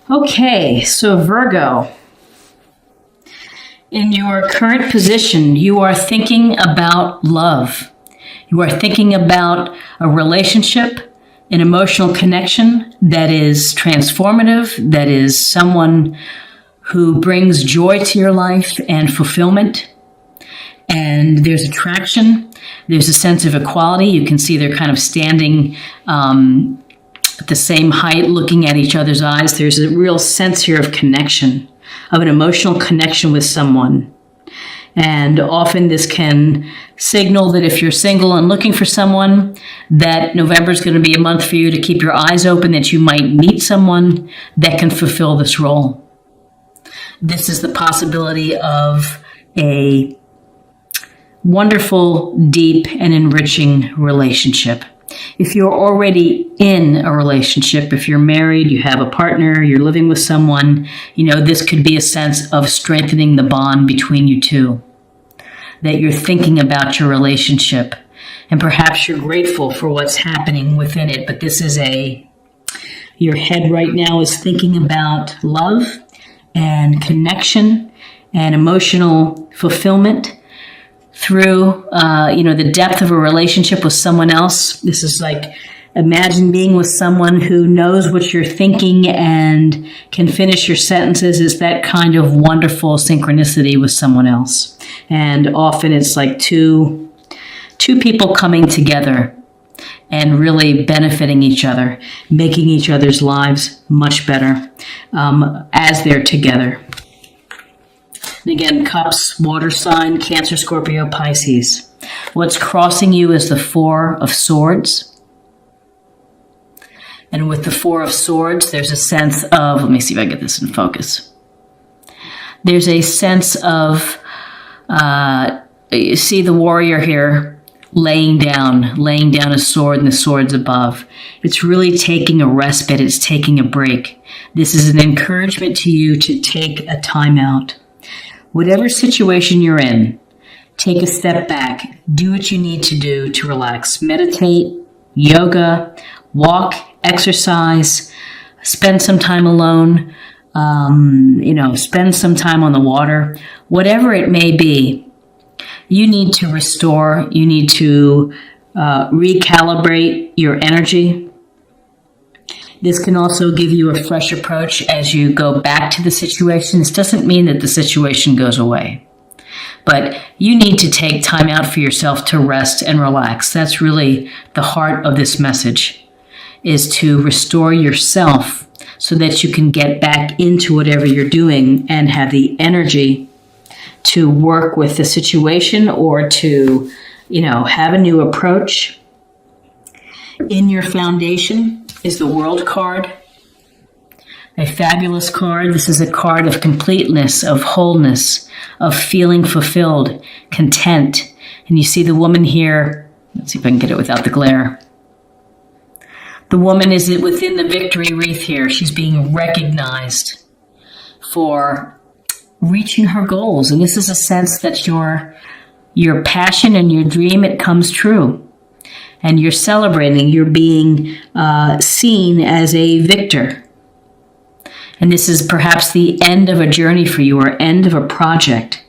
Okay, so Virgo, in your current position, you are thinking about love. You are thinking about a relationship, an emotional connection that is transformative, that is someone who brings joy to your life and fulfillment. And there's attraction. There's a sense of equality. You can see they're kind of standing at the same height, looking at each other's eyes. There's a real sense here of connection, of an emotional connection with someone. And often this can signal that if you're single and looking for someone, that November is going to be a month for you to keep your eyes open, that you might meet someone that can fulfill this role. This is the possibility of a wonderful, deep, and enriching relationship. If you're already in a relationship, if you're married, you have a partner, you're living with someone, this could be a sense of strengthening the bond between you two. That you're thinking about your relationship, and perhaps you're grateful for what's happening within it, but this is your head right now is thinking about love and connection and emotional fulfillment through, the depth of a relationship with someone else. This is like, imagine being with someone who knows what you're thinking and can finish your sentences. Is that kind of wonderful synchronicity with someone else. And often it's like two people coming together and really benefiting each other, making each other's lives much better as they're together. And again, cups, water sign, Cancer, Scorpio, Pisces. What's crossing you is the Four of Swords. And with the Four of Swords, there's a sense of, let me see if I get this in focus. There's a sense of, you see the warrior here laying down a sword, and the sword's above. It's really taking a respite. It's taking a break. This is an encouragement to you to take a time out. Whatever situation you're in, take a step back. Do what you need to do to relax. Meditate, yoga, walk, exercise, spend some time alone, spend some time on the water. Whatever it may be, you need to restore. You need to recalibrate your energy. This can also give you a fresh approach as you go back to the situation. This doesn't mean that the situation goes away, but you need to take time out for yourself to rest and relax. That's really the heart of this message, is to restore yourself so that you can get back into whatever you're doing and have the energy to work with the situation or to, have a new approach. In your foundation is the World card, a fabulous card. This is a card of completeness, of wholeness, of feeling fulfilled, content. And you see the woman here. Let's see if I can get it without the glare. The woman is within the victory wreath here. She's being recognized for reaching her goals. And this is a sense that your passion and your dream, it comes true. And you're celebrating, you're being seen as a victor. And this is perhaps the end of a journey for you, or end of a project.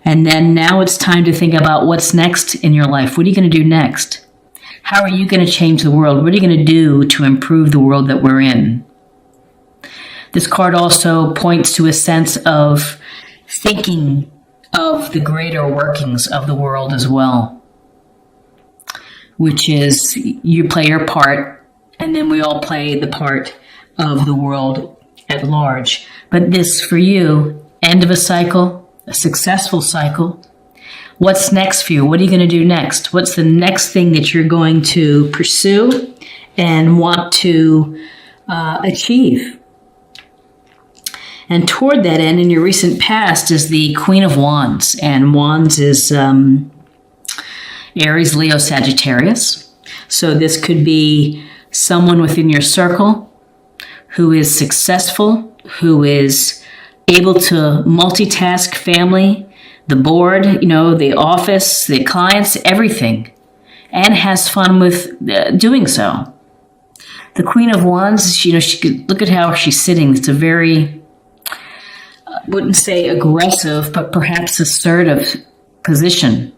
And then now it's time to think about what's next in your life. What are you going to do next? How are you going to change the world? What are you going to do to improve the world that we're in? This card also points to a sense of thinking of the greater workings of the world as well, which is you play your part, and then we all play the part of the world at large. But this, for you, end of a cycle, a successful cycle. What's next for you? What are you going to do next? What's the next thing that you're going to pursue and want to achieve? And toward that end, in your recent past, is the Queen of Wands. And Wands is Aries, Leo, Sagittarius. So this could be someone within your circle who is successful, who is able to multitask family, the board, the office, the clients, everything, and has fun with doing so. The Queen of Wands, she could look at how she's sitting. It's a very, I wouldn't say aggressive, but perhaps assertive position.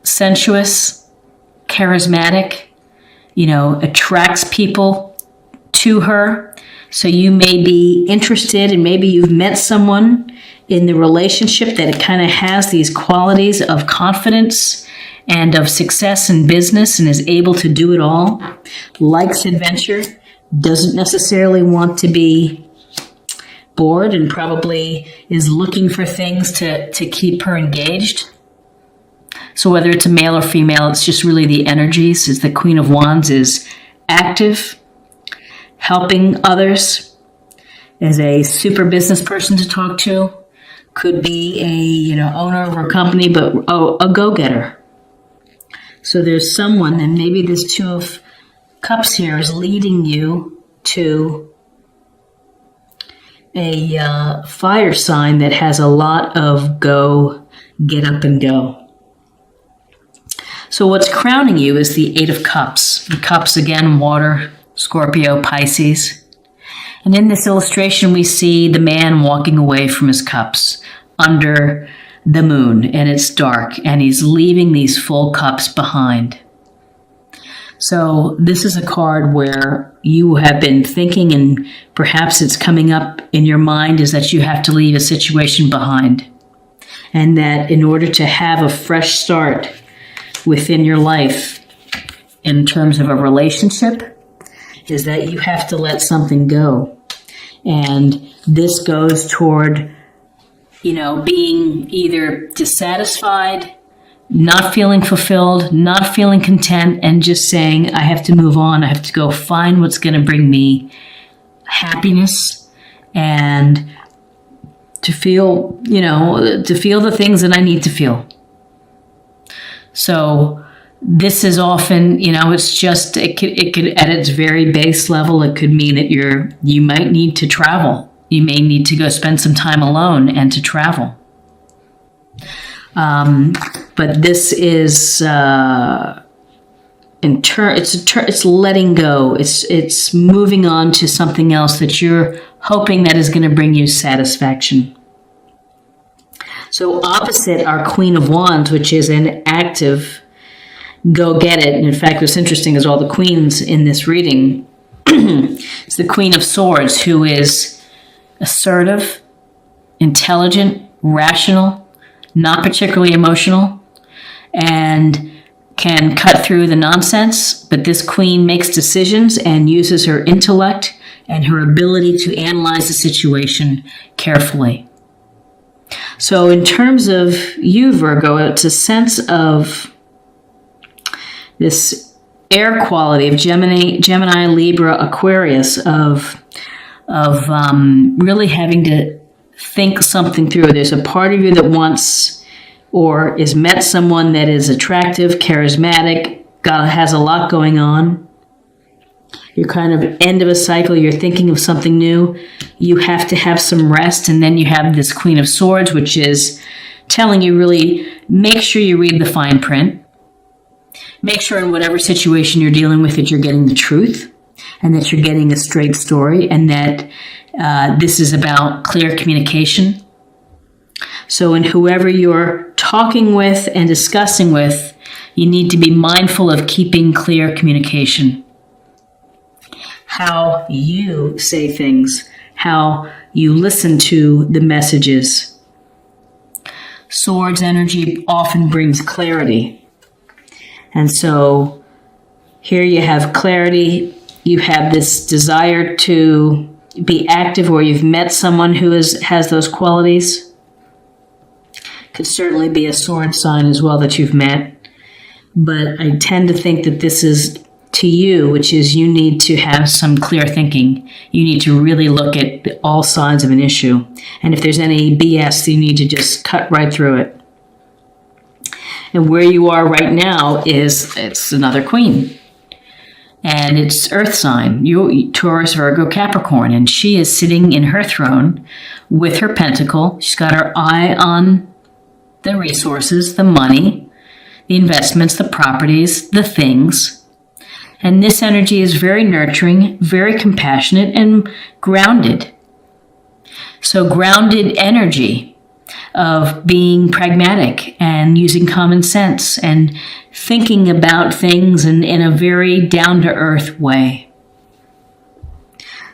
Sensuous, charismatic, attracts people to her. So you may be interested, and maybe you've met someone in the relationship that it kind of has these qualities of confidence and of success in business and is able to do it all, likes adventure, doesn't necessarily want to be bored, and probably is looking for things to keep her engaged. So whether it's a male or female, it's just really the energies. Is the Queen of Wands is active, helping others, is a super business person to talk to, could be a owner of a company, but a go-getter. So there's someone, and maybe this Two of Cups here is leading you to a fire sign that has a lot of get up and go. So what's crowning you is the Eight of Cups. The cups, again, water, Scorpio, Pisces. And in this illustration, we see the man walking away from his cups under the moon, and it's dark, and he's leaving these full cups behind. So this is a card where you have been thinking, and perhaps it's coming up in your mind, is that you have to leave a situation behind. And that in order to have a fresh start within your life in terms of a relationship, is that you have to let something go. And this goes toward, being either dissatisfied, not feeling fulfilled, not feeling content, and just saying, I have to move on. I have to go find what's going to bring me happiness and to feel, the things that I need to feel. So this is often, it's just, it could at its very base level, it could mean that you might need to travel. You may need to go spend some time alone and to travel. But this is, it's letting go. It's moving on to something else that you're hoping that is going to bring you satisfaction. So opposite our Queen of Wands, which is an active go get it. And in fact, what's interesting is all the queens in this reading. It's the Queen of Swords, who is assertive, intelligent, rational, not particularly emotional, and can cut through the nonsense. But this queen makes decisions and uses her intellect and her ability to analyze the situation carefully. So in terms of you, Virgo, it's a sense of this air quality of Gemini, Libra, Aquarius, of really having to think something through. There's a part of you that wants or is met someone that is attractive, charismatic, has a lot going on. You're kind of end of a cycle. You're thinking of something new. You have to have some rest. And then you have this Queen of Swords, which is telling you really make sure you read the fine print. Make sure in whatever situation you're dealing with that you're getting the truth and that you're getting a straight story, and that this is about clear communication. So in whoever you're talking with and discussing with, you need to be mindful of keeping clear communication. How you say things, how you listen to the messages. Swords energy often brings clarity. And so here you have clarity. You have this desire to be active, or you've met someone who has those qualities. Could certainly be a sword sign as well that you've met. But I tend to think that this is to you, which is you need to have some clear thinking. You need to really look at all sides of an issue. And if there's any BS, you need to just cut right through it. And where you are right now it's another queen. And it's earth sign, you Taurus, Virgo, Capricorn. And she is sitting in her throne with her pentacle. She's got her eye on the resources, the money, the investments, the properties, the things. And this energy is very nurturing, very compassionate, and grounded. So grounded energy of being pragmatic and using common sense and thinking about things in a very down-to-earth way.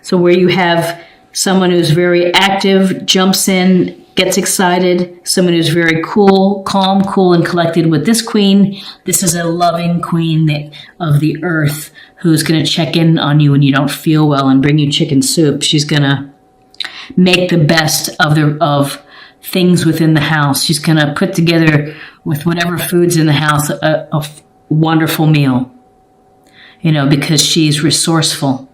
So where you have someone who's very active, jumps in, gets excited, someone who's very cool, calm, cool, and collected with this queen. This is a loving queen of the earth who's going to check in on you when you don't feel well and bring you chicken soup. She's going to make the best of things within the house. She's going to put together with whatever food's in the house a wonderful meal, because she's resourceful.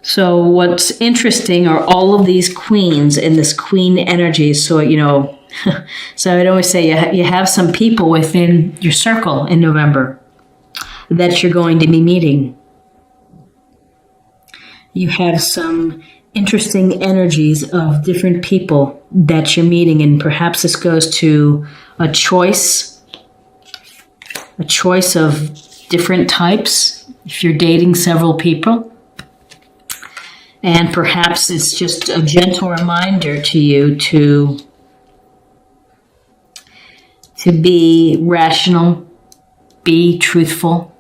So what's interesting are all of these queens in this queen energy. So, so I'd always say you have some people within your circle in November that you're going to be meeting. You have some interesting energies of different people that you're meeting, and perhaps this goes to a choice of different types if you're dating several people. And perhaps it's just a gentle reminder to you to be rational, be truthful,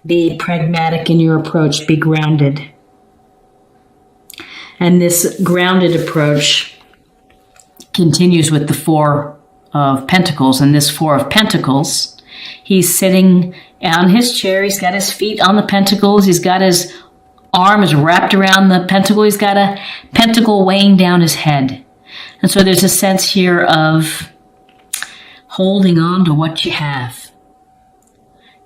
be pragmatic in your approach, be grounded. And this grounded approach continues with the Four of Pentacles. And this Four of Pentacles, he's sitting on his chair. He's got his feet on the pentacles. He's got his arms wrapped around the pentacle. He's got a pentacle weighing down his head. And so there's a sense here of holding on to what you have.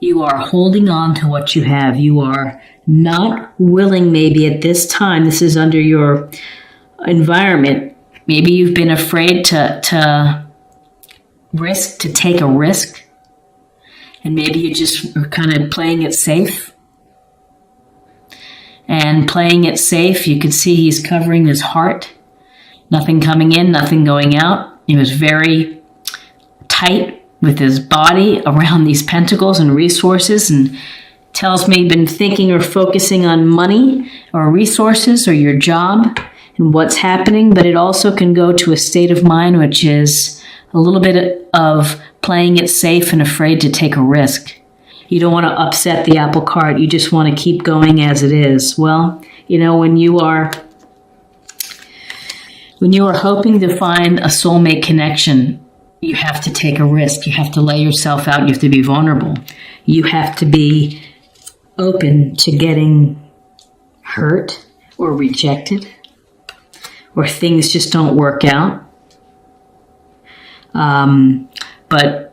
You are holding on to what you have. You are not willing, maybe at this time, this is under your environment, maybe you've been afraid to take a risk, and maybe you just are kind of playing it safe. And playing it safe, you can see he's covering his heart. Nothing coming in, nothing going out. He was very tight with his body around these pentacles and resources, and tells me you've been thinking or focusing on money or resources or your job and what's happening, but it also can go to a state of mind which is a little bit of playing it safe and afraid to take a risk. You don't want to upset the apple cart. You just want to keep going as it is. Well, when you are hoping to find a soulmate connection, you have to take a risk. You have to lay yourself out. You have to be vulnerable. You have to be open to getting hurt or rejected, or things just don't work out. But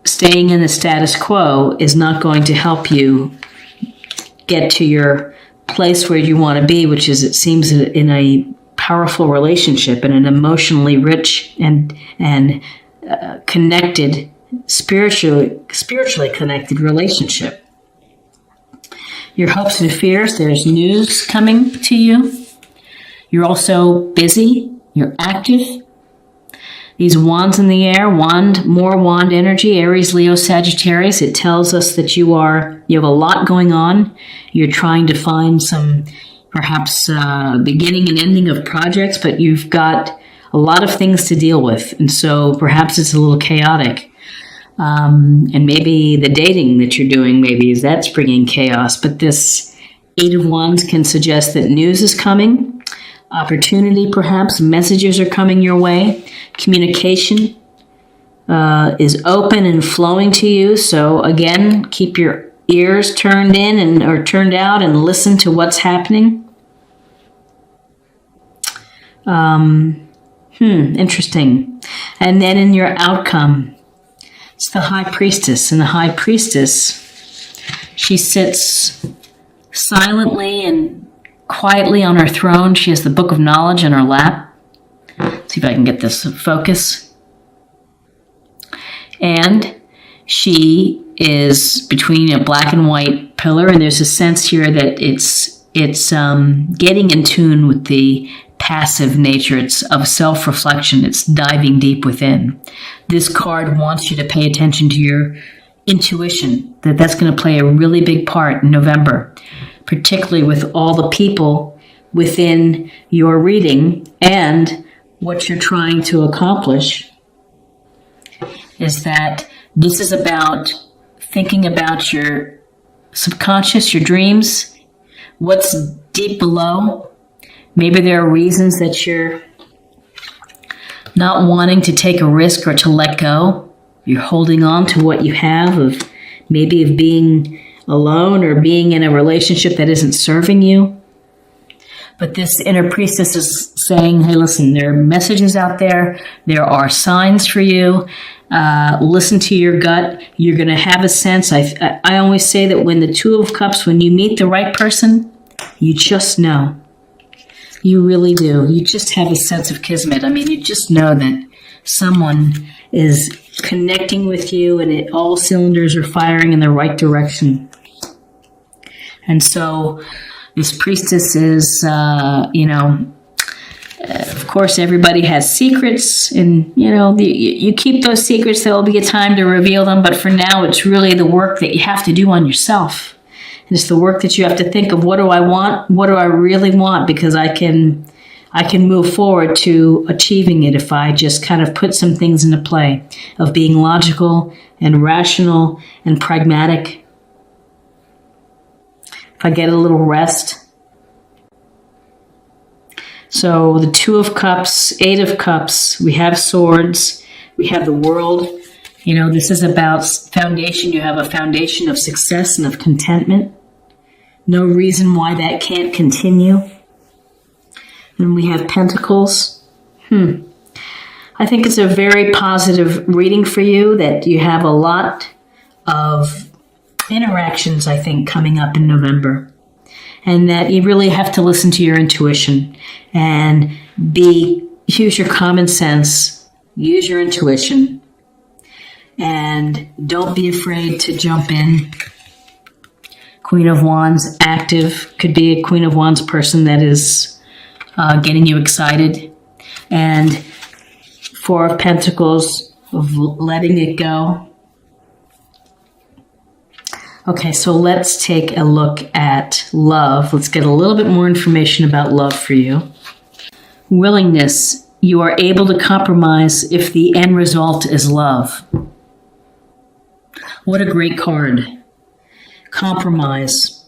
staying in the status quo is not going to help you get to your place where you want to be, which is, it seems, in a powerful relationship and an emotionally rich and connected, spiritually connected relationship. Your hopes and fears, there's news coming to you. You're also busy. You're active. These wands in the air, more wand energy, Aries, Leo, Sagittarius. It tells us that you have a lot going on. You're trying to find some, perhaps, beginning and ending of projects, but you've got a lot of things to deal with. And so perhaps it's a little chaotic. And maybe the dating that you're doing, that's bringing chaos. But this Eight of Wands can suggest that news is coming. Opportunity, perhaps. Messages are coming your way. Communication is open and flowing to you. So again, keep your ears turned in or turned out and listen to what's happening. Interesting. And then in your outcome, it's the High Priestess. And the High Priestess, she sits silently and quietly on her throne. She has the Book of Knowledge in her lap. Let's see if I can get this focus. And she is between a black and white pillar, and there's a sense here that it's getting in tune with the passive nature. It's of self-reflection. It's diving deep within. This card wants you to pay attention to your intuition, that's going to play a really big part in November, particularly with all the people within your reading and what you're trying to accomplish, is that this is about thinking about your subconscious, your dreams, what's deep below. Maybe there are reasons that you're not wanting to take a risk or to let go. You're holding on to what you have, of maybe of being alone or being in a relationship that isn't serving you. But this inner priestess is saying, hey, listen, there are messages out there. There are signs for you. Listen to your gut. You're going to have a sense. I always say that when the Two of Cups, when you meet the right person, you just know. You really do. You just have a sense of kismet. I mean, you just know that someone is connecting with you and all cylinders are firing in the right direction. And so this priestess is, of course, everybody has secrets, and, you keep those secrets. There will be a time to reveal them. But for now, it's really the work that you have to do on yourself. And it's the work that you have to think of, what do I want? What do I really want? Because I can move forward to achieving it if I just kind of put some things into play of being logical and rational and pragmatic. If I get a little rest. So the Two of Cups, Eight of Cups, we have swords, we have the World. This is about foundation. You have a foundation of success and of contentment. No reason why that can't continue. And we have Pentacles. I think it's a very positive reading for you, that you have a lot of interactions, I think, coming up in November. And that you really have to listen to your intuition and use your common sense, use your intuition, and don't be afraid to jump in. Queen of Wands, active, could be a Queen of Wands person that is getting you excited. And Four of Pentacles, of letting it go. Okay, so let's take a look at love. Let's get a little bit more information about love for you. Willingness. You are able to compromise if the end result is love. What a great card. Compromise.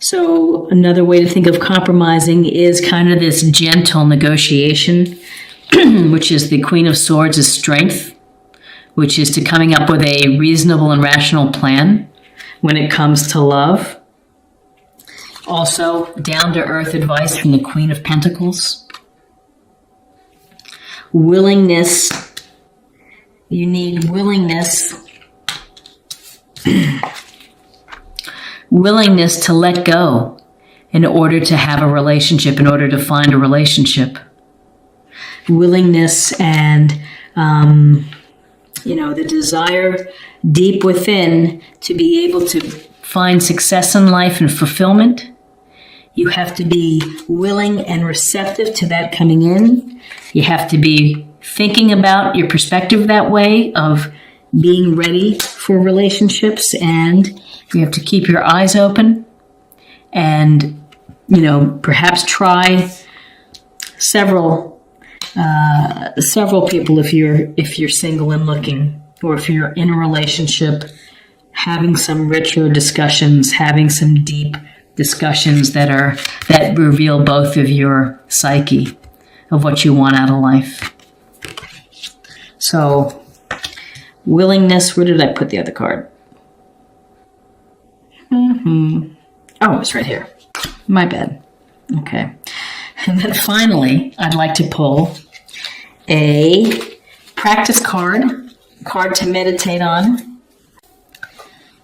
So another way to think of compromising is kind of this gentle negotiation, which is the Queen of Swords is strength, which is to coming up with a reasonable and rational plan when it comes to love. Also, down-to-earth advice from the Queen of Pentacles. Willingness. You need willingness. Willingness to let go in order to have a relationship, in order to find a relationship. Willingness and, the desire deep within to be able to find success in life and fulfillment. You have to be willing and receptive to that coming in. You have to be thinking about your perspective that way of being ready for relationships, and you have to keep your eyes open and, perhaps try several people if you're single and looking, or if you're in a relationship, having some richer discussions, having some deep discussions that reveal both of your psyche of what you want out of life. So, willingness. Where did I put the other card? Oh, it's right here. My bad. Okay. And then finally, I'd like to pull a practice card to meditate on.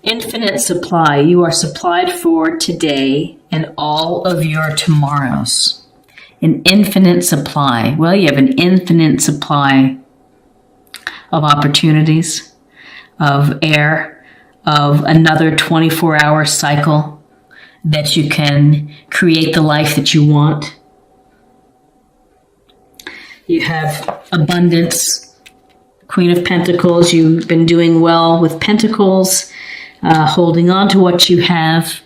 Infinite supply. You are supplied for today and all of your tomorrows. An infinite supply. Well, you have an infinite supply of opportunities, of air, of another 24-hour cycle that you can create the life that you want. You have abundance. Queen of Pentacles, you've been doing well with Pentacles, holding on to what you have.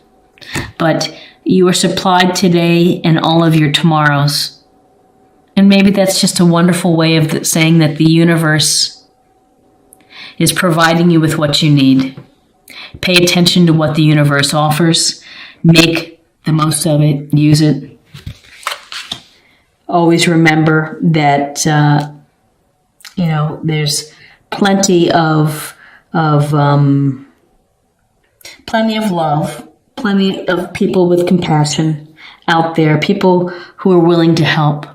But you are supplied today and all of your tomorrows. And maybe that's just a wonderful way of saying that the universe is providing you with what you need. Pay attention to what the universe offers. Make the most of it. Use it. Always remember that, there's plenty of love, plenty of people with compassion out there, people who are willing to help.